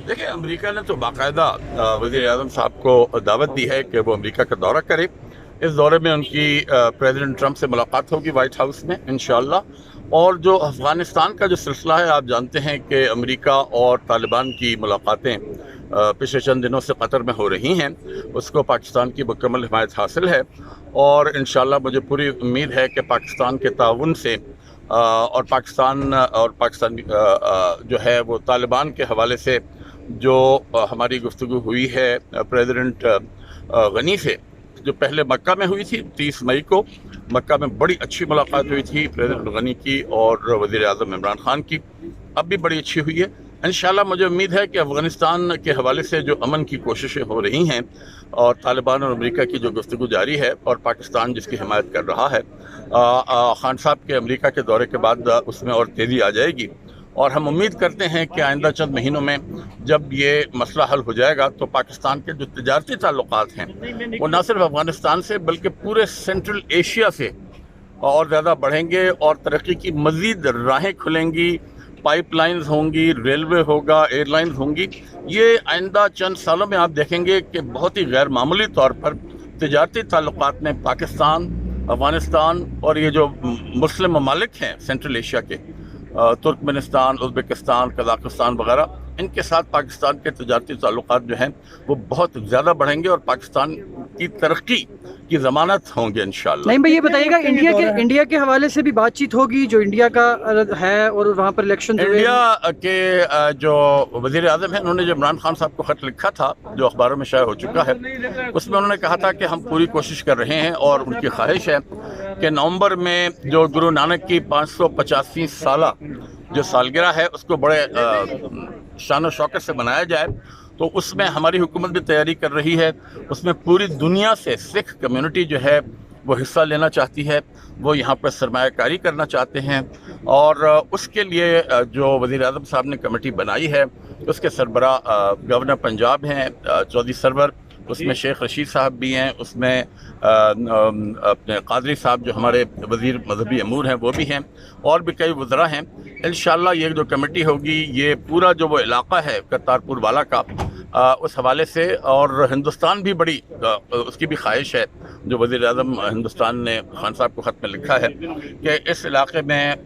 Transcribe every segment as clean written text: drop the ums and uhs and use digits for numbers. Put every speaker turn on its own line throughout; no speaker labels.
देखिए, अमेरिका ने तो बाकायदा वज़ीर आज़म साहब को दावत दी है कि वो अमेरिका का दौरा करें। इस दौरे में उनकी प्रेसिडेंट ट्रंप से मुलाकात होगी वाइट हाउस में इंशाअल्लाह। और जो अफ़गानिस्तान का जो सिलसिला है, आप जानते हैं कि अमेरिका और तालिबान की मुलाकातें पिछले चंद दिनों से कतर में हो रही हैं। उसको पाकिस्तान की मुकम्मल हिमायत हासिल है और इंशाअल्लाह मुझे पूरी उम्मीद है कि पाकिस्तान के ताउन से और पाकिस्तान जो है वो तालिबान के हवाले से जो हमारी गुफ्तगू हुई है प्रेसिडेंट गनी से, जो पहले मक्का में हुई थी 30 मई को, मक्का में बड़ी अच्छी मुलाकात हुई थी प्रेसिडेंट गनी की और वज़ीर आज़म इमरान खान की, अब भी बड़ी अच्छी हुई है। इंशाअल्लाह मुझे उम्मीद है कि अफ़गानिस्तान के हवाले से जो अमन की कोशिशें हो रही हैं और तालिबान और अमेरिका की जो गुफ्तगू जारी है और पाकिस्तान जिसकी हिमायत कर रहा है, खान साहब के अमेरिका के दौरे के बाद उसमें और तेज़ी आ जाएगी। और हम उम्मीद करते हैं कि आइंदा चंद महीनों में जब ये मसला हल हो जाएगा तो पाकिस्तान के जो तिजारती ताल्लुकात हैं वो न सिर्फ अफ़गानिस्तान से बल्कि पूरे सेंट्रल एशिया से और ज़्यादा बढ़ेंगे और तरक्की की मज़ीद राहें खुलेंगी, पाइपलाइंस होंगी, रेलवे होगा, एयरलाइंस होंगी। ये आइंदा चंद सालों में आप देखेंगे कि बहुत ही गैर मामूली तौर पर तिजारती ताल्लुकात में पाकिस्तान, अफ़गानिस्तान और ये जो मुस्लिम ममालिक हैं सेंट्रल एशिया के, तुर्कमेनिस्तान, उज़्बेकिस्तान, कज़ाकिस्तान वगैरह, इनके साथ पाकिस्तान के तिजारती ताल्लुकात जो हैं वो बहुत ज़्यादा बढ़ेंगे और पाकिस्तान की तरक्की की ज़मानत होंगे इंशाअल्लाह।
नहीं भाई, ये बताइएगा इंडिया के हवाले से भी बातचीत होगी, जो इंडिया का है और वहाँ पर इलेक्शन
इंडिया के जो वज़ीर आज़म हैं उन्होंने जो इमरान खान साहब को ख़त लिखा था जो अखबारों में शाया हो चुका है, उसमें उन्होंने कहा था कि हम पूरी कोशिश कर रहे हैं और उनकी ख्वाहिश है कि नवंबर में जो गुरु नानक की 585 साला जो सालगिरह है उसको बड़े शान शौकत से मनाया जाए। तो उसमें हमारी हुकूमत भी तैयारी कर रही है, उसमें पूरी दुनिया से सिख कम्युनिटी जो है वो हिस्सा लेना चाहती है, वो यहाँ पर सरमायाकारी करना चाहते हैं और उसके लिए जो वज़ीर आज़म साहब ने कमेटी बनाई है उसके सरबरा गवर्नर पंजाब हैं चौधरी सरवर, उसमें शेख रशीद साहब भी हैं, उसमें अपने कादरी साहब जो हमारे वज़ीर मजहबी अमूर हैं वो भी हैं और भी कई वज़रा हैं। इंशाअल्लाह ये जो कमेटी होगी ये पूरा जो वो इलाक़ा है करतारपुर वाला का उस हवाले से, और हिंदुस्तान भी बड़ी उसकी भी ख्वाहिश है, जो वज़ीर आज़म हिंदुस्तान ने खान साहब को ख़त में लिखा है कि इस इलाक़े में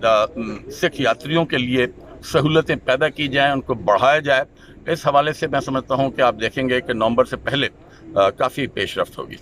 सिख यात्रियों के लिए सहूलतें पैदा की जाएँ, उनको बढ़ाया जाए। इस हवाले से मैं समझता हूँ कि आप देखेंगे कि नवंबर से पहले काफ़ी पेशरफ्त होगी।